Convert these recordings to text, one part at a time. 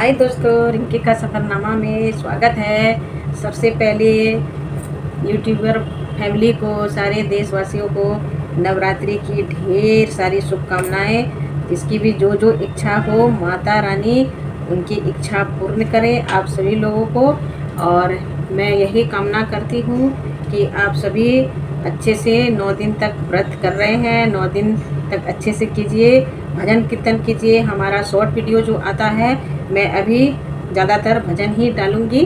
हाय दोस्तों, रिंकी का सफ़रनामा में स्वागत है। सबसे पहले यूट्यूबर फैमिली को, सारे देशवासियों को नवरात्रि की ढेर सारी शुभकामनाएं। जिसकी भी जो जो इच्छा हो, माता रानी उनकी इच्छा पूर्ण करे आप सभी लोगों को। और मैं यही कामना करती हूँ कि आप सभी अच्छे से 9 दिन तक व्रत कर रहे हैं, 9 दिन तक अच्छे से कीजिए, भजन कीर्तन कीजिए। हमारा शॉर्ट वीडियो जो आता है, मैं अभी ज़्यादातर भजन ही डालूँगी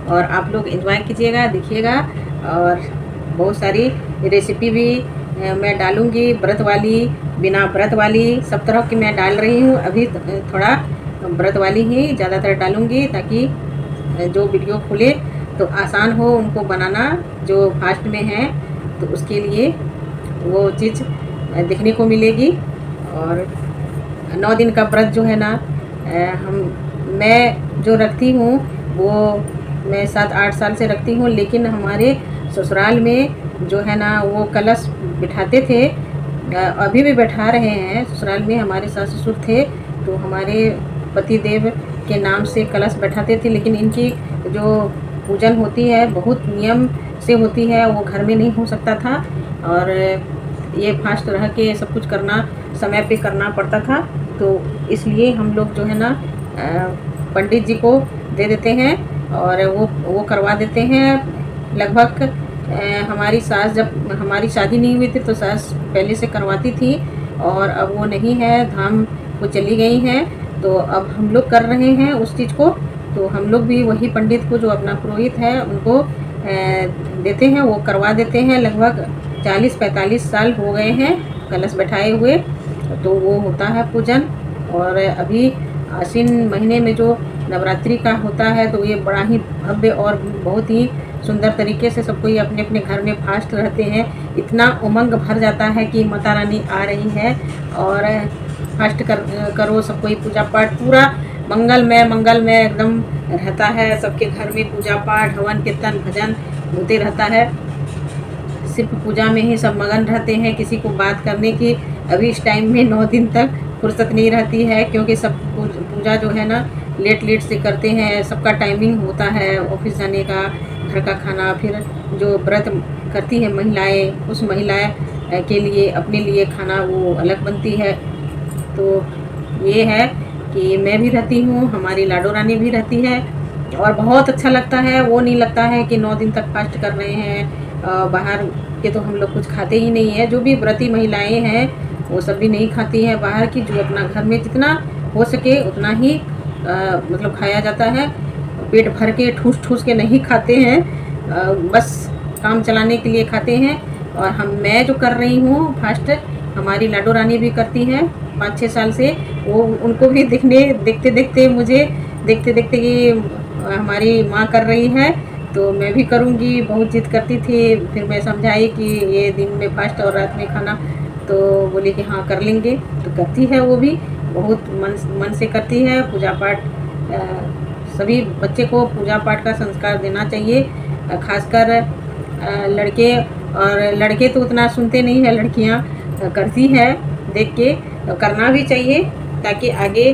और आप लोग एंजॉय कीजिएगा, देखिएगा। और बहुत सारी रेसिपी भी मैं डालूँगी, व्रत वाली, बिना व्रत वाली, सब तरह की मैं डाल रही हूँ। अभी थोड़ा व्रत वाली ही ज़्यादातर डालूँगी ताकि जो वीडियो खुले तो आसान हो उनको बनाना, जो फास्ट में है तो उसके लिए वो चीज़ देखने को मिलेगी। और 9 दिन का व्रत जो है ना, मैं जो रखती हूँ वो मैं 7-8 साल से रखती हूँ। लेकिन हमारे ससुराल में जो है ना, वो कलश बिठाते थे, अभी भी बैठा रहे हैं। ससुराल में हमारे सास ससुर थे तो हमारे पति देव के नाम से कलश बैठाते थे। लेकिन इनकी जो पूजन होती है बहुत नियम से होती है, वो घर में नहीं हो सकता था। और ये फास्ट रह के सब कुछ करना, समय पे करना पड़ता था। तो इसलिए हम लोग जो है ना, पंडित जी को दे देते हैं और वो करवा देते हैं। लगभग हमारी सास, जब हमारी शादी नहीं हुई थी तो सास पहले से करवाती थी और अब वो नहीं है, धाम को चली गई हैं। तो अब हम लोग कर रहे हैं उस चीज़ को। तो हम लोग भी वही पंडित को, जो अपना पुरोहित है, उनको देते हैं, वो करवा देते हैं। लगभग 40-45 साल हो गए हैं कलश बैठाए हुए। तो वो होता है पूजन। और अभी आश्विन महीने में जो नवरात्रि का होता है तो ये बड़ा ही भव्य और बहुत ही सुंदर तरीके से सब कोई अपने अपने घर में फास्ट रहते हैं। इतना उमंग भर जाता है कि माता रानी आ रही है और फास्ट करो। सब कोई पूजा पाठ पूरा मंगलमय एकदम रहता है। सबके घर में पूजा पाठ, हवन कीर्तन भजन होते रहता है। सिर्फ पूजा में ही सब मगन रहते हैं, किसी को बात करने की अभी इस टाइम में 9 दिन तक फुर्सत नहीं रहती है। क्योंकि सब पूजा जो है ना लेट से करते हैं। सबका टाइमिंग होता है ऑफिस जाने का, घर का खाना, फिर जो व्रत करती है महिलाएं, उस महिलाएं के लिए अपने लिए खाना वो अलग बनती है। तो ये है कि मैं भी रहती हूँ, हमारी लाडो रानी भी रहती है और बहुत अच्छा लगता है। वो नहीं लगता है कि 9 दिन तक फास्ट कर रहे हैं। बाहर के तो हम लोग कुछ खाते ही नहीं है। जो भी व्रती महिलाएं हैं वो सब भी नहीं खाती हैं बाहर की। जो अपना घर में जितना हो सके उतना ही मतलब खाया जाता है। पेट भर के ठूस के नहीं खाते हैं, बस काम चलाने के लिए खाते हैं। और मैं जो कर रही हूँ फास्ट, हमारी लाडो रानी भी करती है 5-6 साल से। वो उनको भी देखते देखते कि हमारी माँ कर रही है तो मैं भी करूँगी। बहुत जिद करती थी, फिर मैं समझाई कि ये दिन में फास्ट और रात में खाना। तो बोली कि हाँ कर लेंगे। तो करती है, वो भी बहुत मन से करती है। पूजा पाठ, सभी बच्चे को पूजा पाठ का संस्कार देना चाहिए। खासकर लड़के, और लड़के तो उतना सुनते नहीं है, लड़कियां करती है देख के। तो करना भी चाहिए ताकि आगे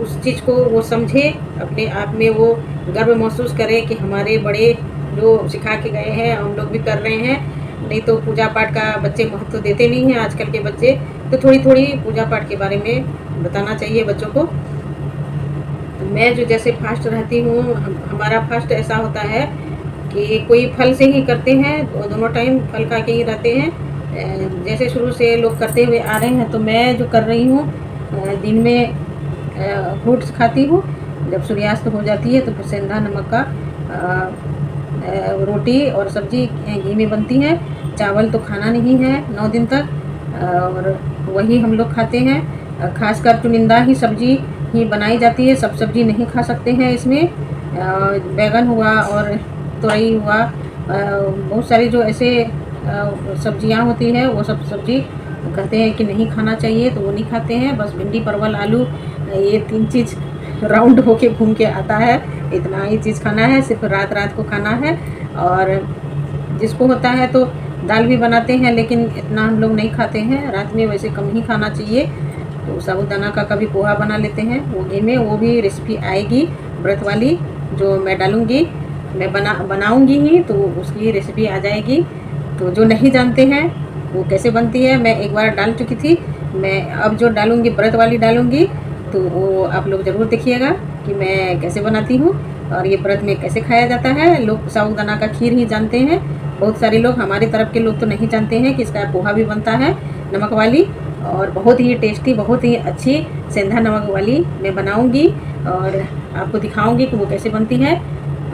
उस चीज़ को वो समझे, अपने आप में वो गर्व महसूस करे कि हमारे बड़े जो सिखा के गए हैं हम लोग भी कर रहे हैं। नहीं तो पूजा पाठ का बच्चे महत्व देते नहीं हैं आजकल के बच्चे। तो थोड़ी पूजा पाठ के बारे में बताना चाहिए बच्चों को। मैं जो जैसे फास्ट रहती हूँ, हमारा फास्ट ऐसा होता है कि कोई फल से ही करते हैं, दोनों टाइम फल खा के ही रहते हैं। जैसे शुरू से लोग करते हुए आ रहे हैं। तो मैं जो कर रही हूँ, दिन में फ्रूट्स खाती हूँ। जब सूर्यास्त हो जाती है तो फिर सेंधा नमक का रोटी और सब्जी घी में बनती है। चावल तो खाना नहीं है 9 दिन तक, और वही हम लोग खाते हैं। खासकर चुनिंदा ही सब्जी ही बनाई जाती है, सब सब्जी नहीं खा सकते हैं इसमें। बैगन हुआ और तोरई हुआ, बहुत सारी जो ऐसे सब्जियां होती है वो सब सब्जी कहते हैं कि नहीं खाना चाहिए, तो वो नहीं खाते हैं। बस भिंडी, परवल, आलू, ये 3 चीज़ राउंड होके घूम के आता है। इतना ही चीज़ खाना है, सिर्फ रात को खाना है। और जिसको होता है तो दाल भी बनाते हैं, लेकिन इतना हम लोग नहीं खाते हैं। रात में वैसे कम ही खाना चाहिए। तो साबूदाना का कभी पोहा बना लेते हैं वो घी में, वो भी रेसिपी आएगी व्रत वाली जो मैं डालूँगी, मैं बनाऊँगी ही, तो उसकी रेसिपी आ जाएगी। तो जो नहीं जानते हैं वो कैसे बनती है, मैं एक बार डाल चुकी थी, मैं अब जो डालूँगी व्रत वाली डालूँगी, तो वो आप लोग ज़रूर देखिएगा कि मैं कैसे बनाती हूँ और ये व्रत में कैसे खाया जाता है। लोग साबूदाना का खीर ही जानते हैं, बहुत सारे लोग, हमारे तरफ के लोग तो नहीं जानते हैं कि इसका पोहा भी बनता है नमक वाली, और बहुत ही टेस्टी, बहुत ही अच्छी सेंधा नमक वाली मैं बनाऊंगी और आपको दिखाऊंगी कि वो कैसे बनती है।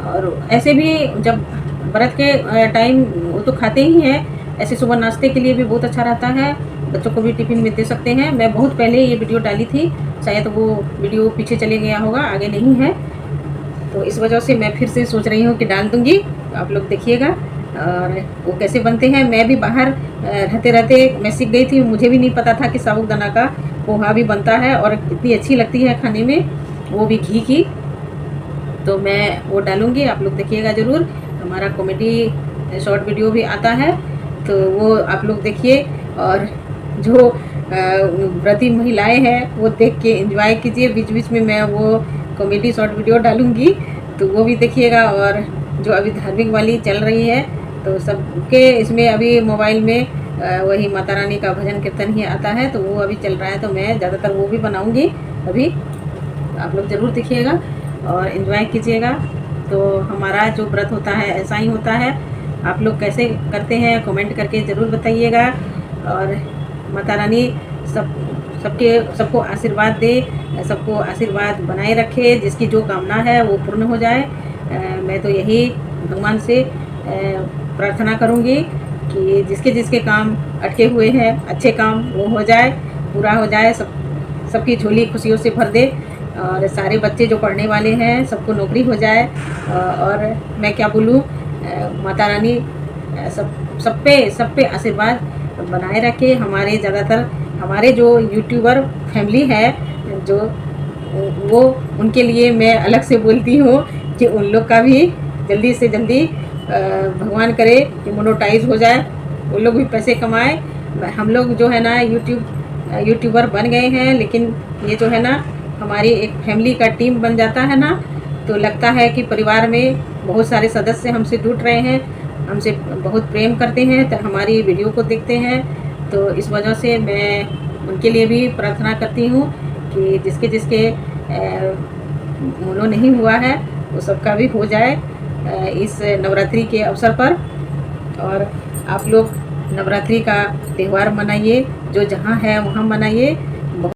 और ऐसे भी जब व्रत के टाइम वो तो खाते ही हैं, ऐसे सुबह नाश्ते के लिए भी बहुत अच्छा रहता है, बच्चों को भी टिफ़िन में दे सकते हैं। मैं बहुत पहले ये वीडियो डाली थी, शायद वो वीडियो पीछे चले गया होगा, आगे नहीं है, तो इस वजह से मैं फिर से सोच रही हूँ कि डाल दूँगी, तो आप लोग देखिएगा। और वो कैसे बनते हैं, मैं भी बाहर रहते रहते मैं सीख गई थी, मुझे भी नहीं पता था कि साबूदाना का पोहा भी बनता है और इतनी अच्छी लगती है खाने में, वो भी घी की। तो मैं वो डालूँगी, आप लोग देखिएगा ज़रूर। हमारा कॉमेडी शॉर्ट वीडियो भी आता है, तो वो आप लोग देखिए, और जो व्रती महिलाएं हैं वो देख के एंजॉय कीजिए। बीच बीच में मैं वो कॉमेडी शॉर्ट वीडियो डालूँगी, तो वो भी देखिएगा। और जो अभी धार्मिक वाली चल रही है, तो सबके इसमें अभी मोबाइल में वही माता रानी का भजन कीर्तन ही आता है, तो वो अभी चल रहा है, तो मैं ज़्यादातर वो भी बनाऊँगी अभी। आप लोग ज़रूर देखिएगा और एंजॉय कीजिएगा। तो हमारा जो व्रत होता है ऐसा ही होता है, आप लोग कैसे करते हैं कमेंट करके ज़रूर बताइएगा। और माता रानी सबको आशीर्वाद दे, सबको आशीर्वाद बनाए रखे, जिसकी जो कामना है वो पूर्ण हो जाए। मैं तो यही भगवान से प्रार्थना करूँगी कि जिसके जिसके काम अटके हुए हैं, अच्छे काम वो हो जाए, पूरा हो जाए, सबकी झोली खुशियों से भर दे, और सारे बच्चे जो पढ़ने वाले हैं सबको नौकरी हो जाए। और मैं क्या बोलूँ, माता रानी सब पे आशीर्वाद बनाए रखे। हमारे ज़्यादातर हमारे जो यूट्यूबर फैमिली है, जो वो उनके लिए मैं अलग से बोलती हूँ कि उन लोग का भी जल्दी से जल्दी भगवान करे कि मोनेटाइज हो जाए, वो लोग भी पैसे कमाए। हम लोग जो है ना यूट्यूबर बन गए हैं, लेकिन ये जो है ना हमारी एक फैमिली का टीम बन जाता है ना, तो लगता है कि परिवार में बहुत सारे सदस्य हमसे जुड़ रहे हैं, हमसे बहुत प्रेम करते हैं, तो हमारी वीडियो को देखते हैं। तो इस वजह से मैं उनके लिए भी प्रार्थना करती हूँ कि जिसके जिसके मुनो नहीं हुआ है वो सबका भी हो जाए इस नवरात्रि के अवसर पर। और आप लोग नवरात्रि का त्यौहार मनाइए, जो जहाँ है वहाँ मनाइए।